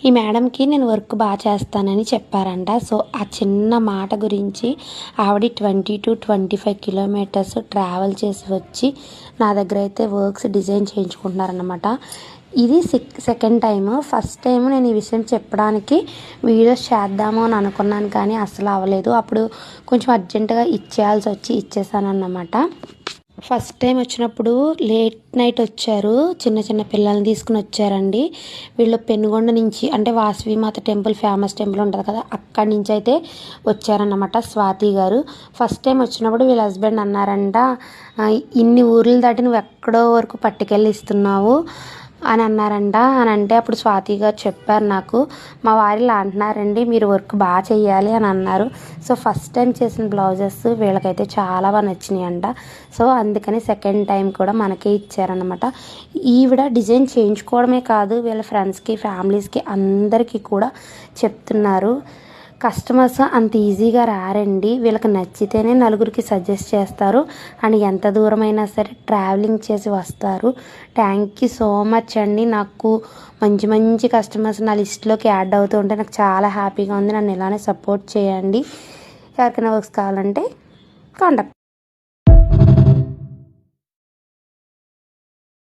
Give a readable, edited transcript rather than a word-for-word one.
ఈ మేడంకి నేను వర్క్ బాగా చేస్తానని చెప్పారంట. సో ఆ చిన్న మాట గురించి ఆవిడ 20 to 25 కిలోమీటర్స్ ట్రావెల్ చేసి వచ్చి నా దగ్గర అయితే వర్క్స్ డిజైన్ చేయించుకుంటున్నారనమాట. ఇది సెకండ్ టైం. ఫస్ట్ టైం నేను ఈ విషయం చెప్పడానికి వీడియోస్ చేద్దాము అని అనుకున్నాను, కానీ అసలు అవ్వలేదు. అప్పుడు కొంచెం అర్జెంటుగా ఇచ్చేయాల్సి వచ్చి ఇచ్చేసానన్నమాట. ఫస్ట్ టైం వచ్చినప్పుడు లేట్ నైట్ వచ్చారు, చిన్న చిన్న పిల్లల్ని తీసుకుని వచ్చారండి. వీళ్ళు పెనుగొండ నుంచి, అంటే వాసవిమాత టెంపుల్ ఫేమస్ టెంపుల్ ఉంటుంది కదా, అక్కడి నుంచి అయితే వచ్చారన్నమాట స్వాతి గారు. ఫస్ట్ టైం వచ్చినప్పుడు వీళ్ళ హస్బెండ్ అన్నారంట, ఇన్ని ఊర్లు దాటి నువ్వు ఎక్కడో వరకు పట్టుకెళ్ళి ఇస్తున్నావు అని అన్నారంట. అని అంటే అప్పుడు స్వాతి గారు చెప్పారు నాకు, మా వారిలో అంటున్నారండి మీరు వర్క్ బాగా చెయ్యాలి అని అన్నారు. సో ఫస్ట్ టైం చేసిన బ్లౌజెస్ వీళ్ళకైతే చాలా బాగా నచ్చినాయి అంట. సో అందుకని సెకండ్ టైం కూడా మనకే ఇచ్చారనమాట. ఈవిడ డిజైన్ చేయించుకోవడమే కాదు, వీళ్ళ ఫ్రెండ్స్కి ఫ్యామిలీస్కి అందరికీ కూడా చెప్తున్నారు. కస్టమర్స్ అంత ఈజీగా రారండి, వీళ్ళకి నచ్చితేనే నలుగురికి సజెస్ట్ చేస్తారు అండ్ ఎంత దూరమైనా సరే ట్రావెలింగ్ చేసి వస్తారు. థ్యాంక్ యూ సో మచ్ అండి. నాకు మంచి మంచి కస్టమర్స్ నా లిస్ట్లోకి యాడ్ అవుతూ ఉంటే నాకు చాలా హ్యాపీగా ఉంది. నన్ను ఇలానే సపోర్ట్ చేయండి. ఎవరికైనా వర్క్స్ కావాలంటే కాంటాక్ట్.